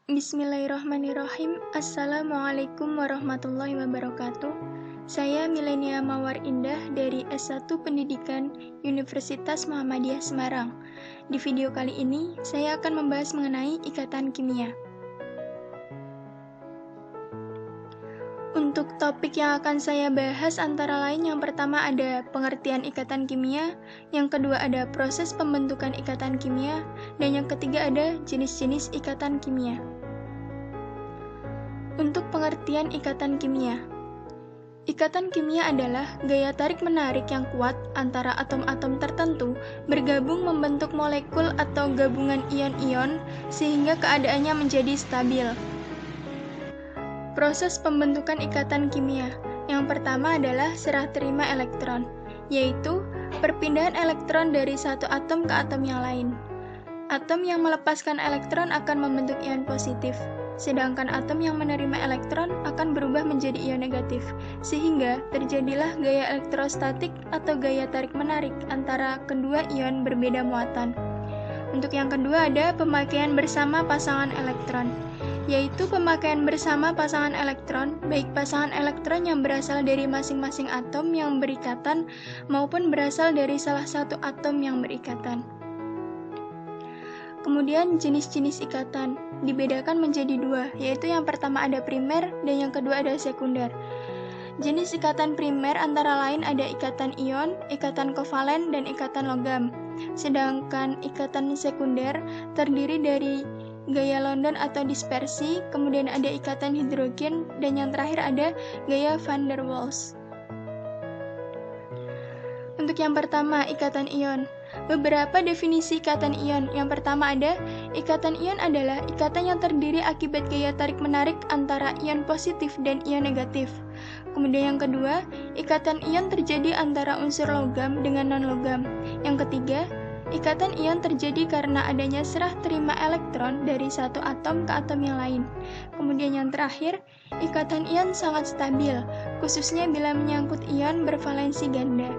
Bismillahirrahmanirrahim. Assalamualaikum warahmatullahi wabarakatuh. Saya Milenia Mawar Indah dari S1 Pendidikan Universitas Muhammadiyah Semarang. Di video kali ini, saya akan membahas mengenai ikatan kimia. Untuk topik yang akan saya bahas antara lain yang pertama ada pengertian ikatan kimia, yang kedua ada proses pembentukan ikatan kimia, dan yang ketiga ada jenis-jenis ikatan kimia. Untuk pengertian ikatan kimia. Ikatan kimia adalah gaya tarik-menarik yang kuat antara atom-atom tertentu bergabung membentuk molekul atau gabungan ion-ion sehingga keadaannya menjadi stabil. Proses pembentukan ikatan kimia. Yang pertama adalah serah terima elektron, yaitu perpindahan elektron dari satu atom ke atom yang lain. Atom yang melepaskan elektron akan membentuk ion positif, sedangkan atom yang menerima elektron akan berubah menjadi ion negatif, sehingga terjadilah gaya elektrostatik atau gaya tarik-menarik antara kedua ion berbeda muatan. Untuk yang kedua ada pemakaian bersama pasangan elektron, yaitu pemakaian bersama pasangan elektron, baik pasangan elektron yang berasal dari masing-masing atom yang berikatan maupun berasal dari salah satu atom yang berikatan. Kemudian jenis-jenis ikatan dibedakan menjadi dua, yaitu yang pertama ada primer dan yang kedua ada sekunder. Jenis ikatan primer antara lain ada ikatan ion, ikatan kovalen, dan ikatan logam. Sedangkan ikatan sekunder terdiri dari gaya London atau dispersi, kemudian ada ikatan hidrogen, dan yang terakhir ada gaya van der Waals. Untuk yang pertama, ikatan ion. Beberapa definisi ikatan ion. Yang pertama ada, ikatan ion adalah ikatan yang terdiri akibat gaya tarik-menarik antara ion positif dan ion negatif. Kemudian yang kedua, ikatan ion terjadi antara unsur logam dengan non-logam. Yang ketiga, ikatan ion terjadi karena adanya serah terima elektron dari satu atom ke atom yang lain. Kemudian yang terakhir, ikatan ion sangat stabil, khususnya bila menyangkut ion bervalensi ganda.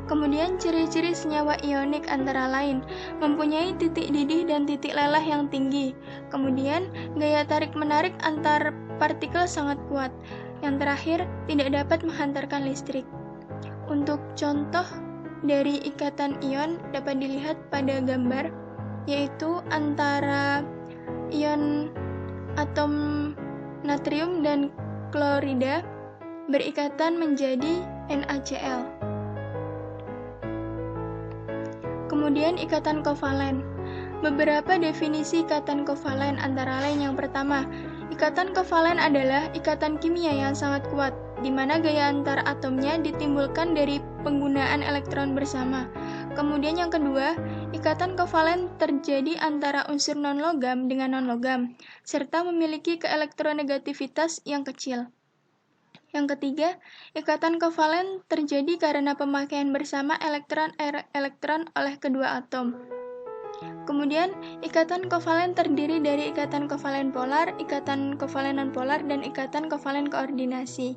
Kemudian ciri-ciri senyawa ionik antara lain mempunyai titik didih dan titik lelah yang tinggi. Kemudian gaya tarik-menarik antar partikel sangat kuat. Yang terakhir, tidak dapat menghantarkan listrik. Untuk contoh dari ikatan ion dapat dilihat pada gambar, yaitu antara ion atom natrium dan klorida berikatan menjadi NaCl. Kemudian ikatan kovalen. Beberapa definisi ikatan kovalen antara lain yang pertama, ikatan kovalen adalah ikatan kimia yang sangat kuat, di mana gaya antar atomnya ditimbulkan dari penggunaan elektron bersama. Kemudian yang kedua, ikatan kovalen terjadi antara unsur non-logam dengan non-logam, serta memiliki keelektronegativitas yang kecil. Yang ketiga, ikatan kovalen terjadi karena pemakaian bersama elektron oleh kedua atom. Kemudian, ikatan kovalen terdiri dari ikatan kovalen polar, ikatan kovalen nonpolar, dan ikatan kovalen koordinasi.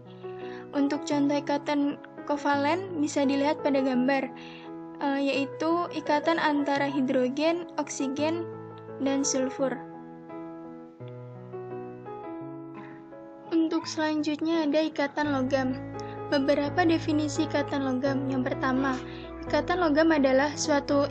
Untuk contoh ikatan kovalen bisa dilihat pada gambar, yaitu ikatan antara hidrogen, oksigen, dan sulfur. Untuk selanjutnya ada ikatan logam. Beberapa definisi ikatan logam. Yang pertama, ikatan logam adalah suatu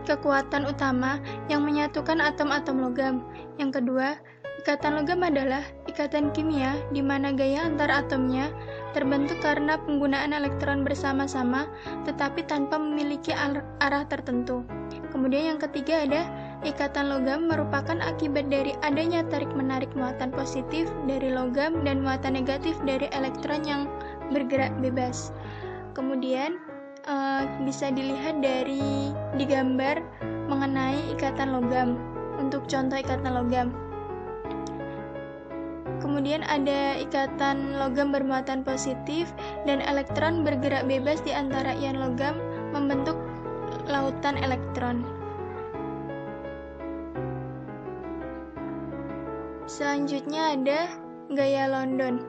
kekuatan utama yang menyatukan atom-atom logam. Yang kedua, ikatan logam adalah ikatan kimia di mana gaya antar atomnya terbentuk karena penggunaan elektron bersama-sama tetapi tanpa memiliki arah tertentu. Kemudian yang ketiga ada ikatan logam merupakan akibat dari adanya tarik-menarik muatan positif dari logam dan muatan negatif dari elektron yang bergerak bebas. Kemudian bisa dilihat di gambar mengenai ikatan logam. Untuk contoh ikatan logam. Kemudian ada ikatan logam bermuatan positif dan elektron bergerak bebas di antara ion logam membentuk lautan elektron. Selanjutnya ada gaya London.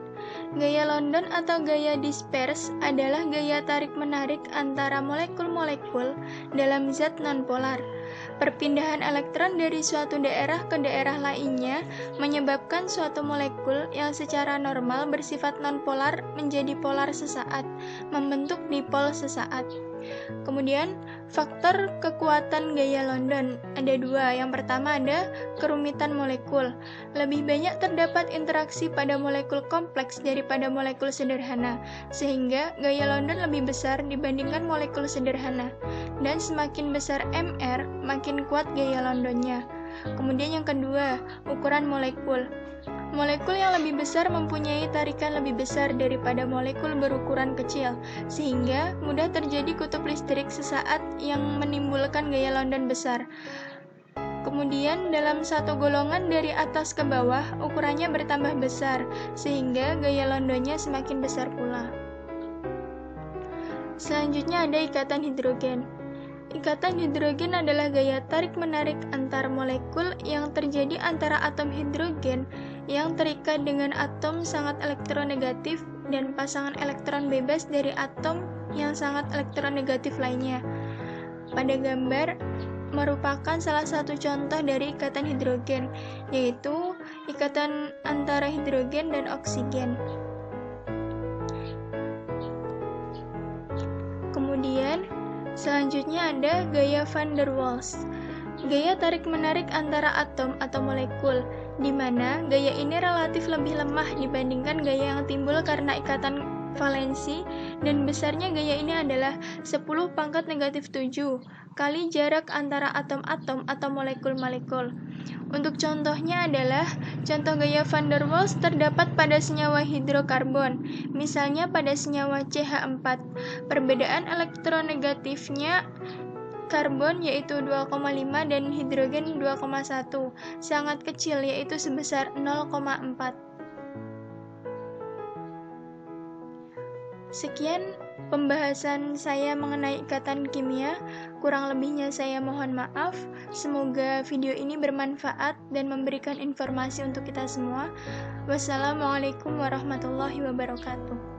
Gaya London atau gaya dispers adalah gaya tarik-menarik antara molekul-molekul dalam zat nonpolar. Perpindahan elektron dari suatu daerah ke daerah lainnya menyebabkan suatu molekul yang secara normal bersifat nonpolar menjadi polar sesaat, membentuk dipol sesaat. Kemudian, faktor kekuatan gaya London ada dua. Yang pertama ada kerumitan molekul. Lebih banyak terdapat interaksi pada molekul kompleks daripada molekul sederhana, sehingga gaya London lebih besar dibandingkan molekul sederhana. Dan semakin besar MR, makin kuat gaya Londonnya. Kemudian yang kedua, ukuran molekul. Molekul yang lebih besar mempunyai tarikan lebih besar daripada molekul berukuran kecil, sehingga mudah terjadi kutub listrik sesaat yang menimbulkan gaya London besar. Kemudian dalam satu golongan dari atas ke bawah, ukurannya bertambah besar, sehingga gaya Londonnya semakin besar pula. Selanjutnya ada ikatan hidrogen. Ikatan hidrogen adalah gaya tarik-menarik antar molekul yang terjadi antara atom hidrogen yang terikat dengan atom sangat elektronegatif dan pasangan elektron bebas dari atom yang sangat elektronegatif lainnya. Pada gambar merupakan salah satu contoh dari ikatan hidrogen, yaitu ikatan antara hidrogen dan oksigen. Kemudian selanjutnya ada gaya van der Waals. Gaya tarik-menarik antara atom atau molekul, di mana gaya ini relatif lebih lemah dibandingkan gaya yang timbul karena ikatan valensi, dan besarnya gaya ini adalah 10⁻⁷ kali jarak antara atom-atom atau molekul-molekul. Untuk contohnya adalah, contoh gaya van der Waals terdapat pada senyawa hidrokarbon, misalnya pada senyawa CH4. Perbedaan elektronegatifnya karbon yaitu 2,5 dan hidrogen 2,1, sangat kecil yaitu sebesar 0,4. Sekian pembahasan saya mengenai ikatan kimia, kurang lebihnya saya mohon maaf. Semoga video ini bermanfaat dan memberikan informasi untuk kita semua. Wassalamualaikum warahmatullahi wabarakatuh.